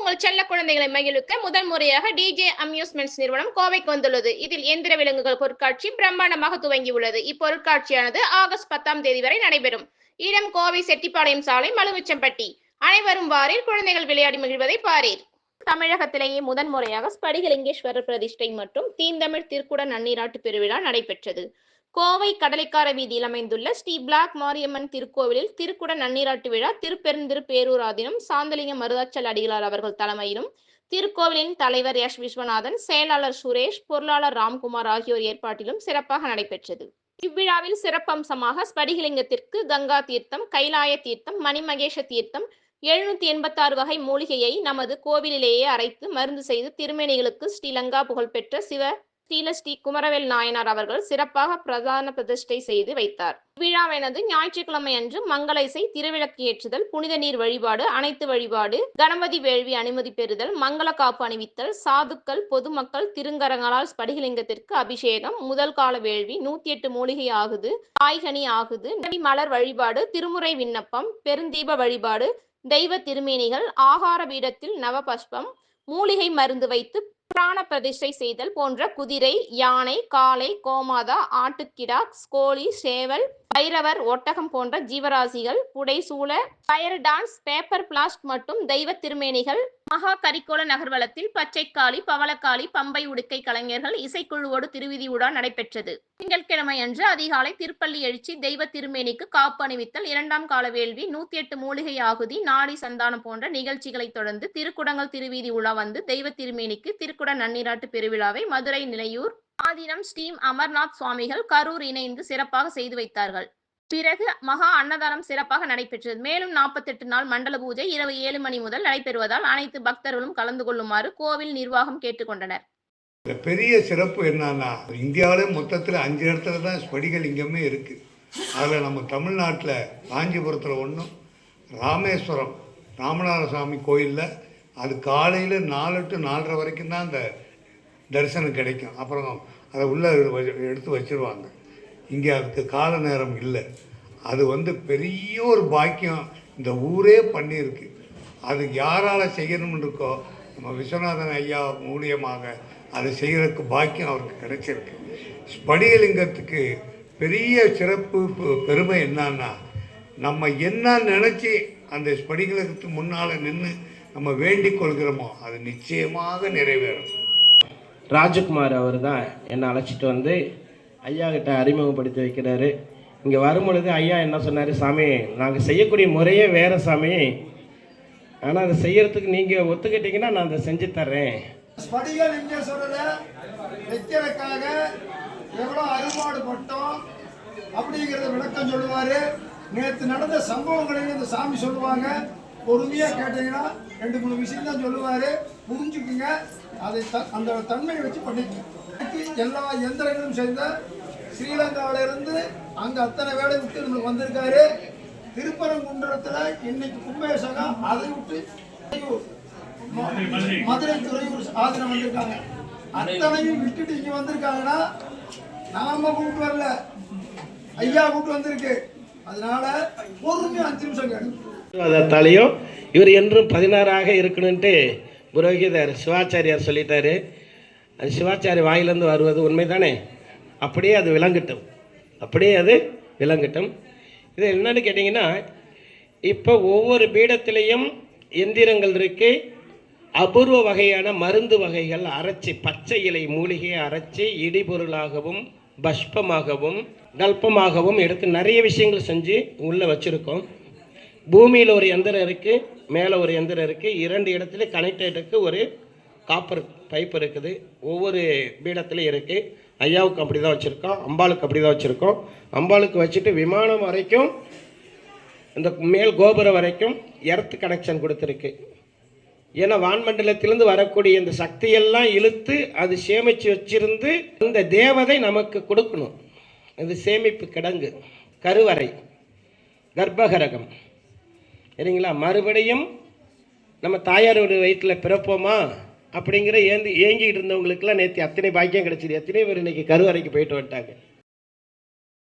உங்கள் செல்ல குழந்தைகளை மகிழ்விக்க முதல் முறையாக டிஜே அம்யூஸ்மெண்ட்ஸ் நிறுவனம் கோவைக்கு வந்துள்ளது. இதில் எந்திர விலங்குகள் பொருட்காட்சி பிரம்மாண்டமாக துவங்கியுள்ளது. இப்பொருட்காட்சியானது ஆகஸ்ட் 10ஆம் தேதி வரை நடைபெறும். இடம் கோவை செட்டிப்பாளையம் சாலை, மலுமிச்சம்பட்டி. அனைவரும் வாரீர், குழந்தைகள் விளையாடி மகிழ்வதை பாரீர். தமிழகத்திலேயே முதன்முறையாக ஸ்படிகலிங்கேஸ்வரர் பிரதிஷ்டை மற்றும் தீந்தமிழ் திருக்குட நன்னீராட்டு பெருவிழா நடைபெற்றது. கோவை கடலைக்கார வீதியில் அமைந்துள்ள ஸ்ரீ பிளாக் மாரியம்மன் திருக்கோவிலில் திருக்குட நன்னீராட்டு விழா திருப்பெருந்திரு பேரூராதீனம் சாந்தலிங்க மருதாச்சல் அடிகளார் அவர்கள் தலைமையிலும், திருக்கோவிலின் தலைவர் எஸ் விஸ்வநாதன், செயலாளர் சுரேஷ், பொருளாளர் ராம்குமார் ஆகியோர் ஏற்பாட்டிலும் சிறப்பாக நடைபெற்றது. இவ்விழாவில் சிறப்பம்சமாக ஸ்படிகலிங்கத்திற்கு கங்கா தீர்த்தம், கைலாய தீர்த்தம், மணிமகேஷ தீர்த்தம், 786 வகை மூலிகையை நமது கோவிலிலேயே அரைத்து மருந்து செய்து திருமேனிகளுக்கு ஸ்ரீலங்கா புகழ்பெற்ற ஸ்ரீ குமரவேல் நாயனார் அவர்கள் சிறப்பாக பிரதான பிரதிஷ்டை செய்து வைத்தார். விழாவானது ஞாயிற்றுக்கிழமை அன்று மங்கள இசை, திருவிளக்கு ஏற்றுதல், புனித நீர் வழிபாடு, அனைத்து வழிபாடு, கணபதி வேள்வி அனுமதி பெறுதல், மங்கள காப்பு அணிவித்தல், சாதுக்கள் பொதுமக்கள் திருங்கரங்களால் ஸ்படிகலிங்கத்திற்கு அபிஷேகம், முதல் கால வேள்வி, 108 மூலிகை ஆகுது, காய்கனி ஆகுது, மலர் வழிபாடு, திருமுறை விண்ணப்பம், பெருந்தீப வழிபாடு, தெய்வ திருமேனிகள், ஆகார பீடத்தில் நவபஷ்பம், மூலிகை மருந்து வைத்து பிராண பிரதிஷ்டை செய்தல் போன்ற குதிரை, யானை, காளை, கோமாதா, ஆட்டுக்கிடா, கோழி, சேவல், பைரவர், ஒட்டகம் போன்ற ஜீவராசிகள், புடைசூழ, ஃபயர் டான்ஸ், பேப்பர் பிளாஸ்ட் மற்றும் தெய்வ திருமேனிகள், மகா கரிக்கோள நகர்வலத்தில் பச்சைக்காளி, பவளக்காளி, பம்பை உடுக்கை கலைஞர்கள் இசைக்குழுவோடு திருவிதி உலா நடைபெற்றது. திங்கட்கிழமை அன்று அதிகாலை திருப்பள்ளி எழுச்சி, தெய்வ திருமேனிக்கு காப்பு அணிவித்தல், 2ஆம் கால வேள்வி, 108 மூலிகை ஆகுதி, நாடி சந்தானம் போன்ற நிகழ்ச்சிகளை தொடர்ந்து திருக்குடங்கள் திருவீதி உலா வந்து தெய்வ திருமேனிக்கு திருக்குட நன்னீராட்டு பெருவிழாவை மதுரை நிலையூர் ஆதீனம் ஸ்ரீ அமர்நாத் சுவாமிகள் கரூர் இணைந்து சிறப்பாக செய்து வைத்தார்கள். பிறகு மகா அன்னதானம் சிறப்பாக நடைபெற்றது. மேலும் 48 நாள் மண்டல பூஜை இரவு 7 மணி முதல் நடைபெறுவதால் அனைத்து பக்தர்களும் கலந்து கொள்ளுமாறு கோவில் நிர்வாகம் கேட்டுக்கொண்டனர். பெரிய சிறப்பு என்னன்னா, இந்தியாவிலே மொத்தத்தில் 5 இடத்துல தான் ஸ்படிகலிங்கமே இருக்கு. அதில் நம்ம தமிழ்நாட்டில் காஞ்சிபுரத்தில் ஒன்றும், ராமேஸ்வரம் ராமநாதசாமி கோயிலில் அது காலையில் 4 to 4:30 வரைக்கும் தான் அந்த தரிசனம் கிடைக்கும். அப்புறம் அதை உள்ளே எடுத்து வச்சிருவாங்க. இங்கே அதுக்கு கால நேரம் இல்லை. அது பெரிய ஒரு பாக்கியம் இந்த ஊரே பண்ணியிருக்கு. அது யாரால் செய்யணும்னு இருக்கோ நம்ம விஸ்வநாதன் ஐயா மூலியமாக அதை செய்கிறதுக்கு பாக்கியம் அவருக்கு கிடைச்சிருக்கு. ஸ்படிகலிங்கத்துக்கு பெரிய சிறப்பு பெருமை என்னன்னா, நம்ம என்ன நினச்சி அந்த ஸ்படிகலிங்கத்துக்கு முன்னால் நின்று நம்ம வேண்டிக் கொள்கிறோமோ அது நிச்சயமாக நிறைவேறும். ராஜகுமார் அவர் தான் என்னை அழைச்சிட்டு வந்து ஐயா கிட்ட அறிமுகப்படுத்தி வைக்கிறாரு. இங்கே வரும்பொழுது ஐயா என்ன சொன்னார், சாமி நாங்கள் செய்யக்கூடிய முறையே வேறு சாமி, ஆனால் அதை செய்யறதுக்கு நீங்கள் ஒத்துக்கிட்டீங்கன்னா நான் அதை செஞ்சு தர்றேன். ஸ்படிகலிங்கேஸ்வரரை வைக்கிறதுக்காக எவ்வளோ அறுபாடுபட்டோம் அப்படிங்கிறத விளக்கம் சொல்லுவார். நேற்று நடந்த சம்பவங்களையும் இந்த சாமி சொல்லுவாங்க. பொறுமையாக கேட்டீங்கன்னா 2-3 விஷயம் தான் சொல்லுவார். புரிஞ்சுக்குங்க. அதை அந்த தன்மையை வச்சு பண்ணிக்கணும். எல்லா எந்திரங்களும் செய்த ஸ்ரீலங்காவிலிருந்து அங்கே அத்தனை வேலை விட்டு நம்மளுக்கு வந்திருக்காரு. திருப்பரங்குன்றத்தில் இன்னைக்கு கும்பேசகம், அதை விட்டு மதுரை துறையூர் ஆதீனம் வந்திருக்காங்க. அத்தனையும் விட்டுட்டு இங்கே வந்திருக்காங்கன்னா நாம கூப்பிட்டு வரல, ஐயா கூப்பிட்டு வந்திருக்கு. அதனால பொறுமையாக 5 நிமிஷம் கேட்கும். இவர் என்றும் 16ஆக இருக்கணும்ட்டு புரோகிதர் சிவாச்சாரியார் சொல்லிட்டாரு. அது சிவாச்சாரிய வாயிலிருந்து வருவது உண்மைதானே? அப்படியே அது விளங்கட்டும், அப்படியே அது விளங்கட்டும். இது என்னன்னு கேட்டிங்கன்னா, இப்போ ஒவ்வொரு பீடத்திலையும் எந்திரங்கள் இருக்கு. அபூர்வ வகையான மருந்து வகைகள் அரைச்சி, பச்சை இலை மூலிகையை அரைச்சி இடிபொருளாகவும் பஷ்பமாகவும் கல்பமாகவும் எடுத்து நிறைய விஷயங்கள் செஞ்சு உள்ளே வச்சுருக்கோம். பூமியில் ஒரு எந்திரம் இருக்குது, மேலே ஒரு எந்திரம் இருக்குது. 2 இடத்துல கனெக்டடுக்கு ஒரு காப்பர் பைப் இருக்குது. ஒவ்வொரு பீடத்துலையும் இருக்குது. ஐயாவுக்கு அப்படி தான் வச்சுருக்கோம், அம்பாளுக்கு அப்படி தான் வச்சுருக்கோம். அம்பாளுக்கு வச்சுட்டு விமானம் வரைக்கும், இந்த மேல் கோபுரம் வரைக்கும் எர்த் கனெக்ஷன் கொடுத்துருக்கு. ஏன்னா வான்மண்டலத்திலிருந்து வரக்கூடிய இந்த சக்தியெல்லாம் இழுத்து அது சேமித்து வச்சிருந்து இந்த தேவதை நமக்கு கொடுக்கணும். இது சேமிப்பு கிடங்கு, கருவறை, கர்ப்பகரகம். சரிங்களா? மறுபடியும் நம்ம தாயாரோட வயிற்றில் பிறப்போமா அப்படிங்கிற ஏங்கிட்டு இருந்தவங்களுக்குலாம் நேற்று அத்தனை பாக்கியம் கிடச்சிது. எத்தனை பேர் இன்றைக்கி கருவறைக்கு போயிட்டு வந்துட்டாங்க.